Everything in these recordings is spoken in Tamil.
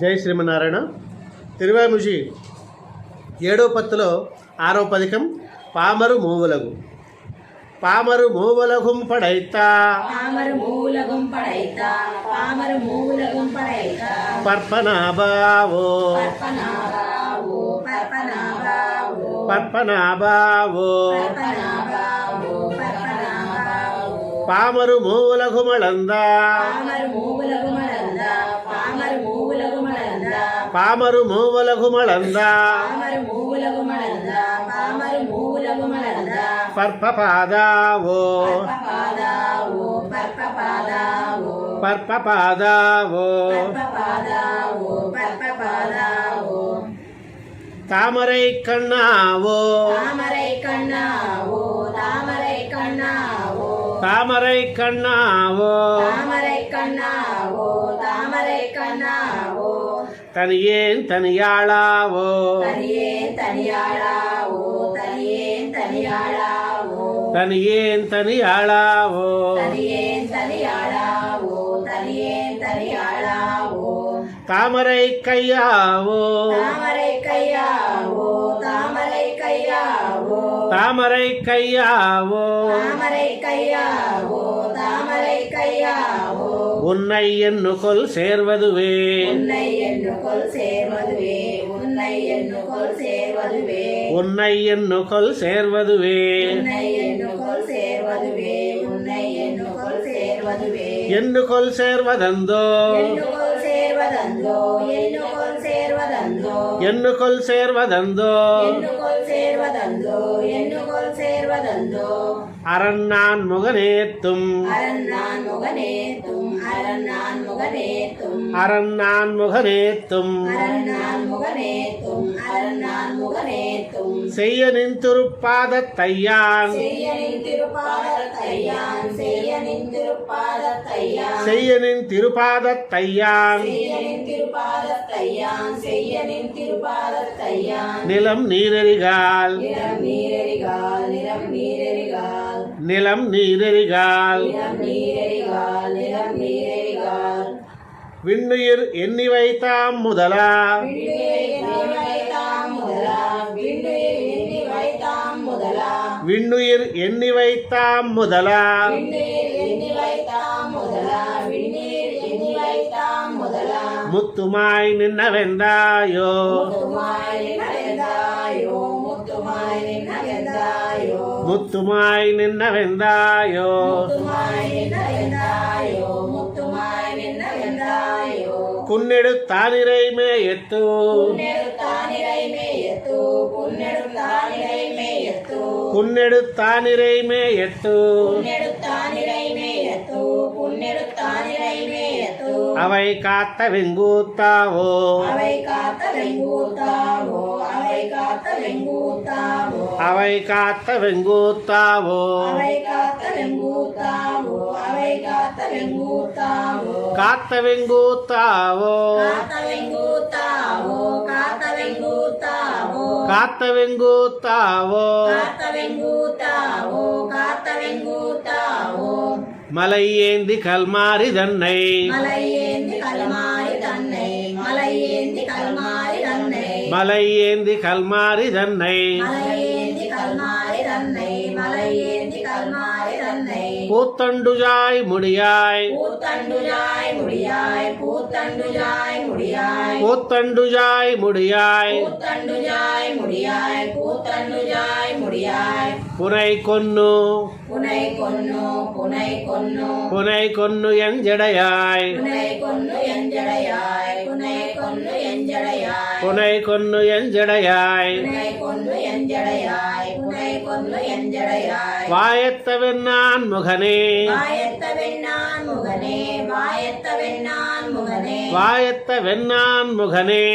జై శ్రీమన్నారాయణ. తిరువాయిముషి 7వ పత్తులో 6వ పదికం పామరు మూవులగు. పామరు మూవులగుం పడైతా పర్పనాభావో పామరు మూవులగుమళందా పామరు మూవులగుమళందా పర్పపాదావో தாமரை கண்ணாவோ தாமரை கண்ணாவோ தனியேன் தனியாளாவோ தனியேன் தனியாளாவோ தாமரை கையாவோ தாமரை கையாவோ உன்னை எண்ணுகொள் சேர்வதுவே உன்னை எண்ணுகொள் சேர்வதுவே எண்ணுகொள் சேர்வதந்தோ எண்ணுகொள் சேர்வதந்தோ அரண்ணான் முகனேத்தும் அரண்ணான் முகனேத்தும் செய்யனின் திருப்பாதத்தையான் செய்யனின் திருப்பாதத்தையான் நிலம் நீரெறிகால் நிலம் நீரெறிகால் விண்ணுயிர் எண்ணி வைத்தாம் முதலா விண்ணுயிர் எண்ணி வைத்தாம் முதலா முத்துமாய் நின்னவெந்தாயோ முத்துமாய் நின்னவெந்தாயோ குன்னெடுத்தானிரை மேயத்து குன்னெடுத்தானிரை மேயத்து அவை காத்த வெங்கூத்தாவோ அவை காத்த வெங்கூத்தாவோ காத்த வெங்கூத்தாவோ காத்த வெங்கூத்தாவோ மலை ஏந்தி கல்மாரி தன்னை மலை ஏந்தி கல்மாரி தன்னை பூத்தண்டுஜாய் முடியாய் பூத்தண்டுஜாய் முடியாய் புனை கொன்னு எஞ்சடையாய் புனை கொன்னு எஞ்சடையாய் வாயத்தவென்னான் முகனே வாயத்தவென்னான் முகனே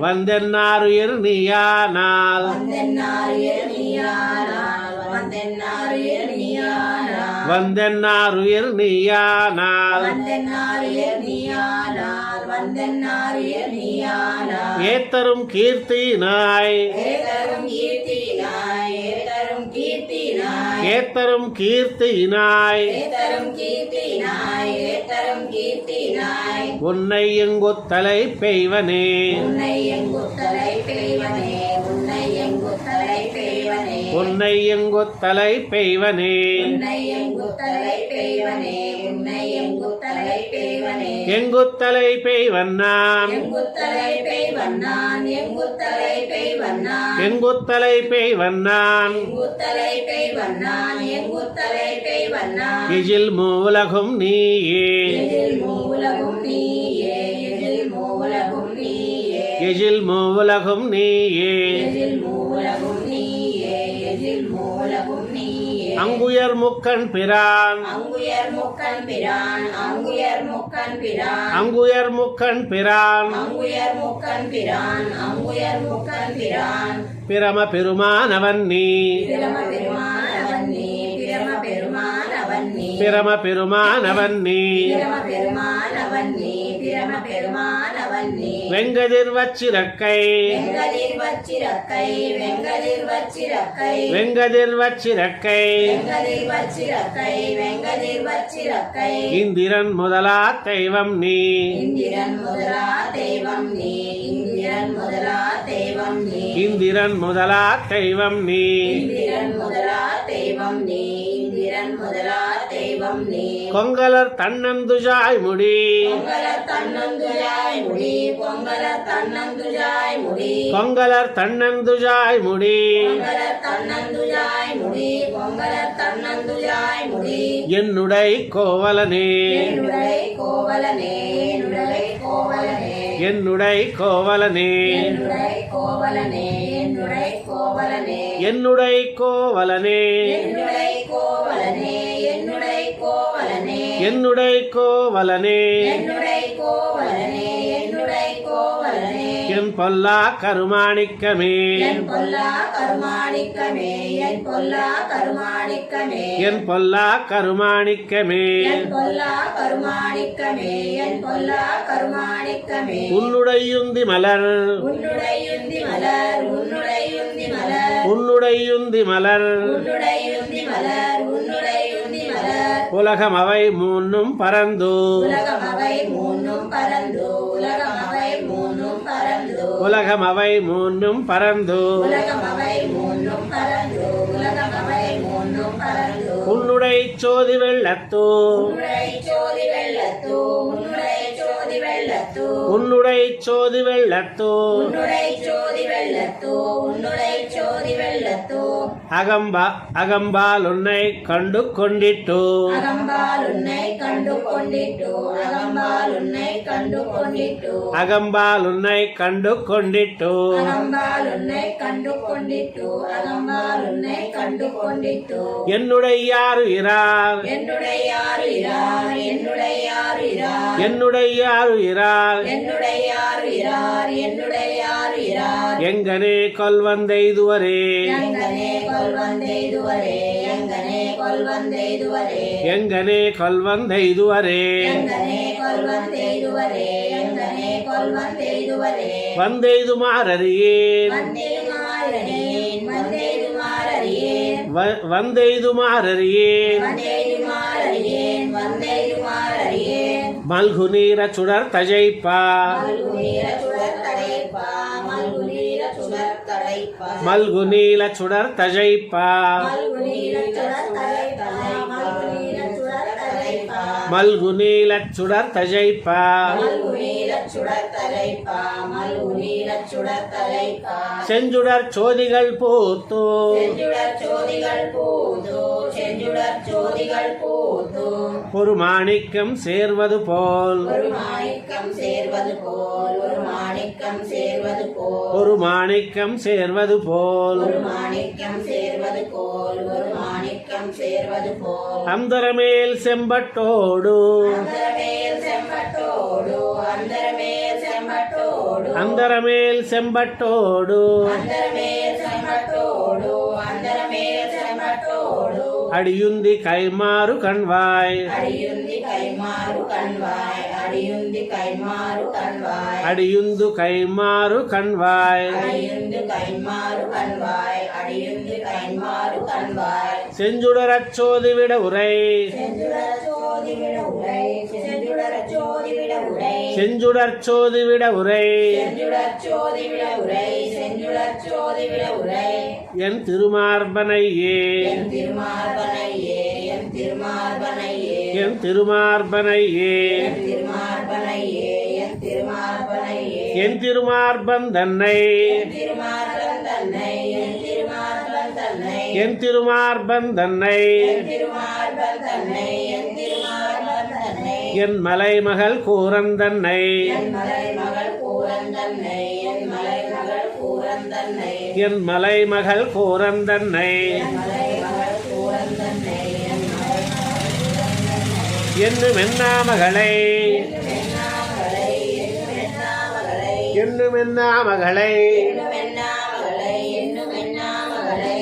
வந்தென்னாருயிர் நீயானால் வந்தென்னாருயிர் நீயானால் ஏத்தரும் கீர்த்தினாய் ஏத்தரும் கீர்த்தியினாய் உன்னை எங்குத்தலை பெய்வனே உன்னை எங்குத்தலை பெய்வனே எங்குத்தலை பெய்வன்னான் எங்குத்தலை பெய்வன்னான் இதில் மூலகும் நீயே எதில் மூலகும் நீயே அங்குயர் முக்கன் பிரான் அங்குயர் முக்கன் பிரான் பிரம பெருமானவன் நீ பிரம பெருமானவன் நீ வெங்கதிர் வச்சிரக்கை வெங்கதிர் வச்சிரக்கை இந்திரன் முதலா தெய்வம் நீ இந்திரன் முதலா தெய்வம் நீ கொங்கலர் தன்னந்துஜாய் முடி கொங்கலர் தன்னந்துஜாய் முடி என்னுடை கோவலனே என்னுடை கோவலனே என்னுடை கோவலனே என்னுடை கோவலனே என் பொல்லா கருமாணிக்கமே என் பொல்லா கருமாணிக்கமே உன்னுடையுந்தி மலர் உன்னுடையுந்தி மலர் உலகம் அவை மூன்னும் பரந்து உலகம் அவை மூன்னும் பரந்து உன்னுடை சோதி வெள்ளத்தோ உன்னுடை சோதி வெள்ளத்தோ அகம்பால் உன்னை கண்டு கொண்டிட்டோ அகம்பால் உன்னை கண்டு கொண்டிட்டோ என்னுடைய யாரு இரார் எங்கனே கொல்வந்தெய்துவரே எங்கனே கொல்வந்தெய்துவரே வந்தெய்துமாறறியேன் வந்தெய்துமாறறியேன் மல்கு நீர சுடர் தஜைப்பா மல்கு நீல சுடர் தஜைப்பா மல்கு நீல சுடர் தஜைப்பா செஞ்சுடர் சோதிகள் பூத்து ஒரு மாணிக்கம் சேர்வது போல் ஒரு மாணிக்கம் சேர்வது போல் அந்தரமேல் செம்பட்டோடு அந்தரமேல் செம்பட்டோடு அடியுந்தி கைமாறு கண்வாய் அடியுந்தி கைமாறு கண்வாய் அடியுந்தி கைமாறு கண்வாய் அடியுந்து கைமாறு கண்வாய் அடியுந்து கைமாறு கண்வாய் அடியுந்து கைமாறு கண்வாய் செஞ்சுடரச் சோதிவிட உரை செஞ்சுடர் சோதிவிட உரை செஞ்சுடர் சோதிவிட உரை செஞ்சுடர் சோதிவிட உரை செஞ்சுடர் சோதிவிட உரை செஞ்சுடர் சோதிவிட உரை என் திருமார்பனையே என் திருமார்பனையே என் திருமார்பனையே என் திருமார்பனையே என் திருமார்பனையே என் திருமார்பனையே என் திருமார்பன் தன்னை என் திருமார்பன் தன்னை என் திருமார்பன் தன்னை என் திருமார்பன் தன்னை என் திருமார்பன் தன்னை என் திருமார்பன் தன்னை என் மலைமகள் கூரன் தன்னை என் மலைமகள் கூரன் தன்னை என் மலைமகள் கூரன் தன்னை என் மலைமகள் கூரன் தன்னை என் மலைமகள் கூரன் தன்னை என் என்னும் என்னாமகளை வெண்ணாமகளை என்னும் வெண்ணாமகளை என்னும் என்னாமகளை என்னும் வெண்ணாமகளை என்னும் வெண்ணாமகளை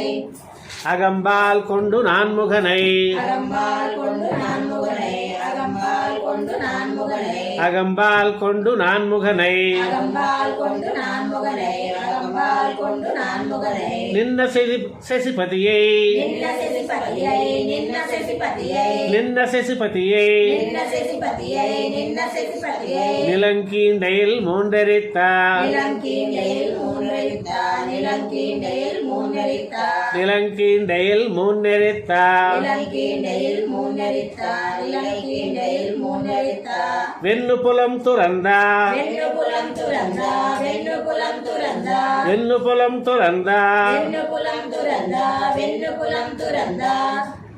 அகம்பால் கொண்டு நான்முகனை அகம்பால் கொண்டு நான்முகனை அகம்பால் கொண்டு நான்முகனை அகம்பால் கொண்டு நான்முகனை அகம்பால் கொண்டு நான்முகனை அகம்பால் கொண்டு நான்முகனை நின்ன செசிபதியை நின்ன செசிபதியை நின்ன செசிபதியை நின்ன செசிபதியை நின்ன செசிபதியை நின்ன செசிபதியை நிலங்கீண்டையில் மூண்டரித்தார் நிலங்கீண்டையில் மூன்றெரித்தா நிலங்கீண்டையில் மூன்றெரித்தா நிலங்கீண்டையில் மூன்னெரித்தார் நிலங்கீண்டையில் மூன்றெரித்தா நிலங்கீண்டையில் மூன்றெரித்தா வெண்ணுபுலம் துறந்தா வெண்ணுபுலம் துறந்தா வெண்ணுபுலம் துறந்தா வெண்ணுபுலம் துறந்தா வெண்ணுபுலம் துறந்தா வெண்ணுபுலம் துறந்தா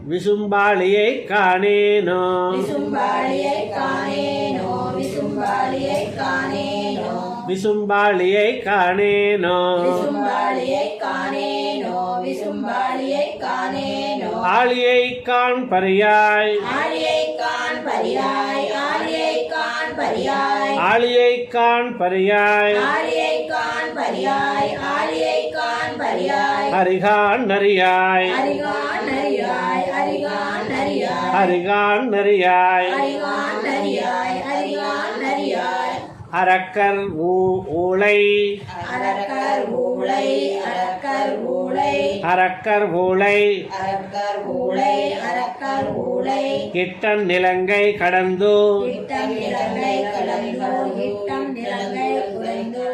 விசும்பாளியை காணேனோ விசும்பாளியை காணேனோ விசும்பாளியை காணேனோ விசும்பாளியை காணேனோ விசும்பாளியை காணேனோ விசும்பாளியை காணேனோ ஆளியை காண் பரியாய் ஆழியை காண் பரியாய் ஆழியை காண் பரியாய் ஆளியை காண் பரியாய் ஆழியை காண் பரியாய் ஆழியை காண் பரியாய் அரிகான் நரியாய் அரிகான் நரியாய் அரிகான் நரியாய் அரிகான் நரியாய் அரிகான் நரியாய் அரிகான் நரியாய் அரக்கர் ஊளை அரக்கர் ஊளை அரக்கர் ஊளை அரக்கர் ஊளை அரக்கர் ஊளை அரக்கர் ஊளை இட்டன் நிலங்கை கடந்து இட்டம் நிலங்கை கடந்து இட்டம் நிலங்கை குறைந்து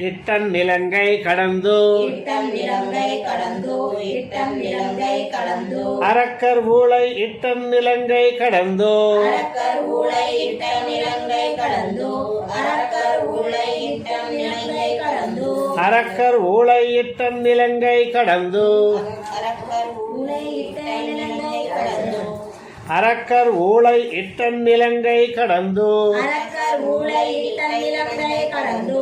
இட்டன் நிலங்கை கடந்து இட்டம் நிலங்கை கடந்து இட்டம் நிலங்கை கடந்து அரக்கர் ஊளை இட்டன் நிலங்கை கடந்து அரக்கர் ஊளை இட்டம் நிலங்கை கடந்து அரக்கர் ஊளை இட்டம் நிலங்கை கடந்து அரக்கர் ஊளை இட்டன் நிலங்கை கடந்து அரக்கர் ஊளை இட்டம் நிலங்கை கடந்து அரக்கர் ஊளை இட்டன் நிலங்கை கடந்து அரக்கர் ஊளை இட்டம் நிலங்கை கடந்து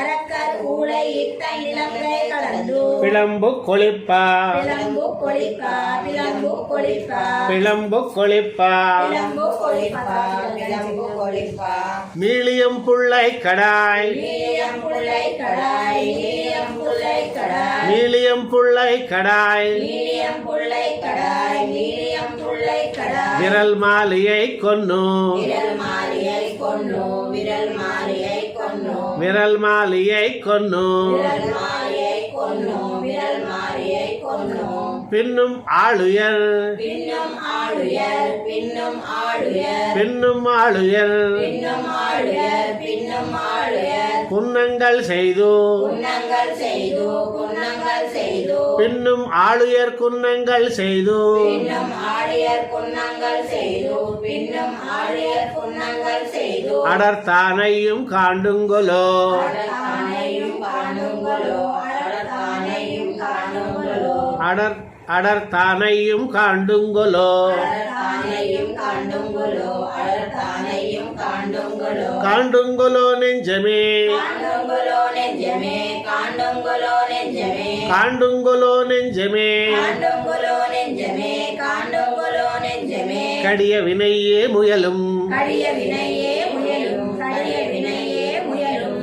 அரக்கர் ஊளை இட்டம் நிலங்கை கடந்து பிளம்பு கொளிப்பா பிளம்பு கொளிப்பா பிளம்பு கொளிப்பா பிளம்பு கொளிப்பா பிளம்பு கொளிப்பா பிளம்பு கொளிப்பா மீளியம் புள்ளை கடாய் நீலியம் புள்ளை கடாய் நீலியம் புள்ளை கடாய் மீளியம் புள்ளை கடாய் நீலியம் புள்ளை கடாய் நீலியம் புள்ளை கடாய் விரல் மாலியை கொன்னு விரல் மாலியை கொன்னு விரல் மாலியை கொன்னு விரல் மாலியை கொன்னு விரல் மாலியை கொன்னு விரல் மாலியை கொன்னு பின்னும் ஆளுயர் பின்னும் ஆளுயர் பின்னும் ஆளுயர் பின்னும் ஆளுயர் பின்னும் ஆளுயர் பின்னும் ஆளுயர் குன்னங்கள் செய்து குன்னங்கள் செய்து குன்னங்கள் செய்து பின்னும் ஆளுயர் குன்னங்கள் செய்து பின்னும் ஆழியர் குன்னங்கள் செய்து பின்னும் ஆழியர் குன்னங்கள் செய்து அடர்த்தானையும் காண்டுங்கொலோ அடர்த்தானையும் காணுங்களோ அடர்த்தானையும் காணுங்களோ அடர்த்தானையும் காண்டுங்கொலோ அடர்த்தானையும் காண்டுங்களோ அடர்த்தானையும் காண்டுங்களோ காண்டுங்கொலோ நெஞ்சமே காண்டுங்களோ நெஞ்சமே காண்டுங்களோ நெஞ்சமே காண்டுங்கொலோ நெஞ்சமே காண்டுங்களோ நெஞ்சமே காண்டுங்களோ நெஞ்சமே கடிய வினையே முயலும் கடிய வினையே முயலும் கடிய வினையே முயலும்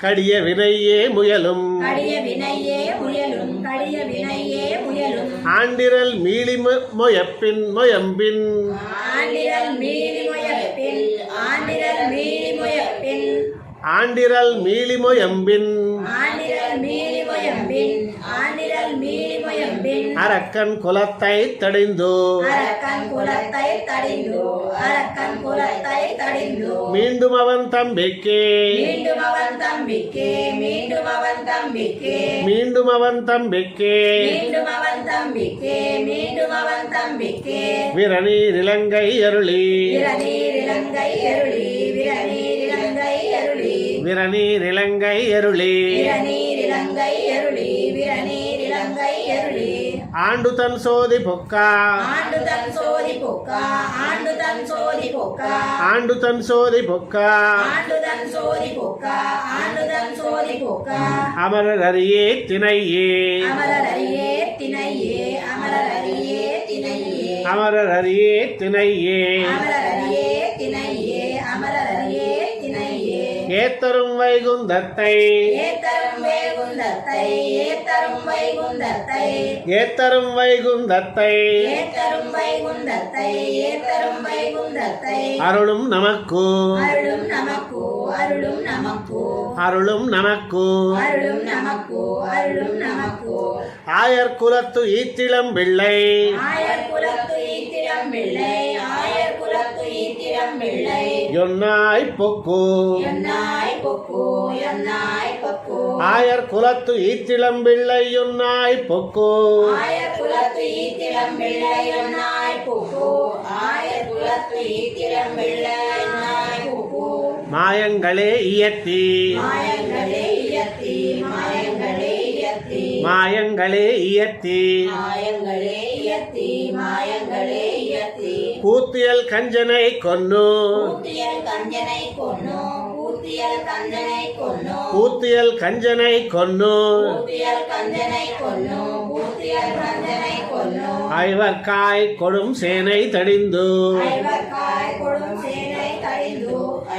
கடிய வினையே முயலும் கடிய வினையே முயலும் கடிய வினையே முயலும் ஆண்டிரல் மீளி மொயப்பின் மொயம்பின் ஆண்டிரல் மீறி முயப்பில் ஆண்டிரல் மீறி முயப்பில் ஆண்டிரல் மீளி மொயம்பின் ஆண்டிரல் மீறி முயம்பின் ஆண்டிரல் மீறி முயம்பின் அரக்கன் குலத்தை தடிந்து அரக்கன் குலத்தை தடிந்து அரக்கன் குலத்தை தடிந்து மீண்டும் அவன் தம்பிக்கே மீண்டும் அவன் தம்பிக்கே மீண்டும் அவன் தம்பிக்கே மீண்டும் அவன் தம்பிக்கே மீண்டும் அவன் தம்பிக்கே மீண்டும் அவன் தம்பிக்கே விரநீர் இலங்கை அருளி விரநீர் இலங்கை அருளி விரநீர் இலங்கை அருளி விரநீர் இலங்கை அருளி விரநீர் இலங்கை அருளி விரநீர் இலங்கை அருளி ஆண்டு தன் சோதி பொக்கா ஆண்டு தன் சோதி பொக்கா ஆண்டு தன் சோதி பொக்கா ஆண்டு தன் சோதி பொக்கா ஆண்டு தன் சோதி பொக்கா ஆண்டு தன் சோதி பொக்கா அமரர் அரியே திணையே அமரர் அரியே திணையே அமரர் அரியே திணையே அமரர் அரியே திணையே அமரர் அரியே திணையே அமரர் அரியே திணையே ஏத்தரும் வைகுந்தத்தை ஏத்தரும் வைகுந்தத்தை ஏத்தரும் வைகுந்தத்தை ஏத்தரும் வைகுந்தத்தை ஏத்தரும் வைகுந்தத்தை ஏத்தரும் வைகுந்தத்தை அருளும் நமக்கு அருளும் நமக்கு அருளும் நமக்கு அருளும் நமக்கு அருளும் நமக்கு அருளும் நமக்கு ஆயர் குலத்து ஈத்திளம் பிள்ளை ஆயர் குலத்து ஈத்திரம் பிள்ளை ஆயர் குலத்து ஈத்திரம் பிள்ளை యొன்னாய் பொக்கு என்னாய் பொக்கு என்னாய் பொக்கு ஆயர் குலத்து ஈத்திளம் பிள்ளை యొன்னாய் பொக்கு ஆயர் குலத்து ஈத்திரம் பிள்ளை என்னாய் பொக்கு ஆயர் குலத்து ஈத்திரம் பிள்ளை என்னாய் பொக்கு மாயங்களே இயத்தி மாயங்களே இயத்தி மாயங்களே இயத்தி மாயங்களே இயத்தி மாயங்களே இயத்தி மாயங்களே இயத்தி கூத்தியல் கஞ்சனை கொன்னு பூத்தியல் கஞ்சனை கொன்னு பூத்தியல் கஞ்சனை கொன்னு கூத்தியல் கஞ்சனை கொன்னு பூத்தியல் கஞ்சனை கொன்னு பூத்தியல் கஞ்சனை கொன்னு ஐவர்காய் கொடும் சேனை தடிந்து ஐவர்காய் கொடும் சேனை தடிந்து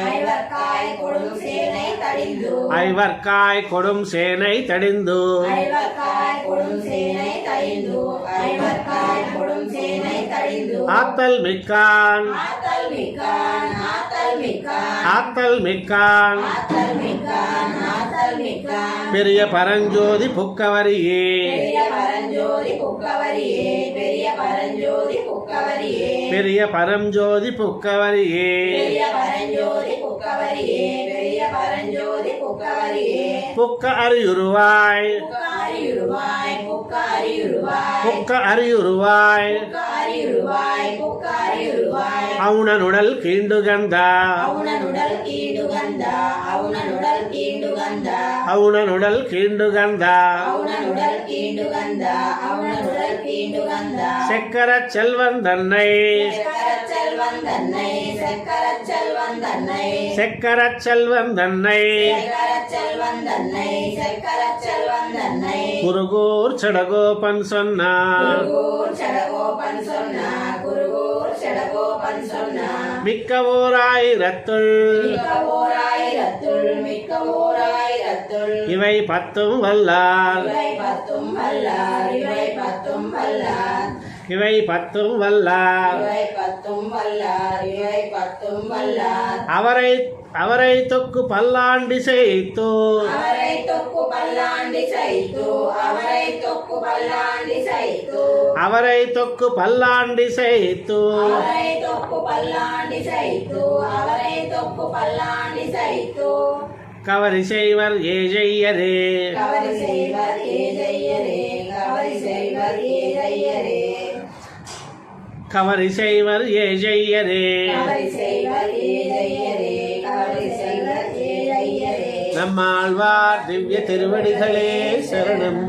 ஐவர்காய் கொடும் சேனை தடிந்து ஐவர்காய் கொடும் சேனை தடிந்து ஐவர்காய் கொடும் சேனை தடிந்து ஐவர்காய் கொடும் சேனை தடிந்து ஆத்தல் மிக்கான் ஆத்தல் மிக்கான் ஆத்தல் மிக்கான் ஆத்தல் மிக்கான் ஆத்தல் மிக்கான் ஆத்தல் மிக்கான் பெரிய பரஞ்சோதி புக்கவரியே பெரிய பரஞ்சோதி புக்கவரியே பெரிய பரஞ்சோதி புக்கவரியே பெரிய பரஞ்சோதி புக்கவரியே பெரிய பரஞ்சோதி புக்கவரியே பெரிய பரஞ்சோதி புக்கவரியே புக்க அறியுருவாய் புக்காரியுருவாய் புக்காரியுருவாய் புக்க அறியுருவாய் புக்காரியுருவாய் புக்காரியுருவாய் அவுணனுடல் கீண்டுகந்த அவனனுடல் கீண்டுகந்த அவனனுடல் கீண்டுகந்த அவுணனுடல் கீண்டுகந்த அவனனுடல் கீண்டுகந்த அவனனுடல் கீண்டுகந்த செக்கரச் செல்வன் தன்னை செக்கரச் செல்வன் தன்னை செக்கரச் செல்வன் தன்னை செக்கரச் செல்வன் தன்னை செக்கரச் செல்வன் தன்னை செக்கரச் செல்வன் தன்னை குருகூர் சடகோபன் சொன்னார் குருகூர் சடகோபன் சொன்னா குருகூர் சடகோபன் சொன்னா மிக்க ஓராயிரத்துள் மிக்க ஓராயிரத்துள் மிக்க ஓராயிரத்துள் இவை பத்தும் வல்லார் இவை பத்தும் வல்லார் இவை பத்தும் வல்லார் இவை பத்தும் வல்லார் இவை பத்தும் வல்லார் இவை பத்தும் வல்லார் அவரை தொக்கு பல்லாண்டி செய்து அவரை தொக்கு பல்லாண்டி சைத்து அவரை தொக்கு பல்லாண்டி சைத்து அவரை தொக்கு பல்லாண்டி செய்து அவரை தொக்கு பல்லாண்டி சைத்து அவரை தொக்கு பல்லாண்டி சைத்து கவரி செய்வர் ஏஜெய்யரே கவரி செய்வர் ஏஜையரே கவரி செய்வர் ஏஜையரே கவரி செய்வர் ஏஜெய்யரே கவரி செய்வர் ஏஜையரே கவரி செய்வர் ஏஜையரே நம்மாழ்வார் திவ்ய திருவடிகளே சரணம்.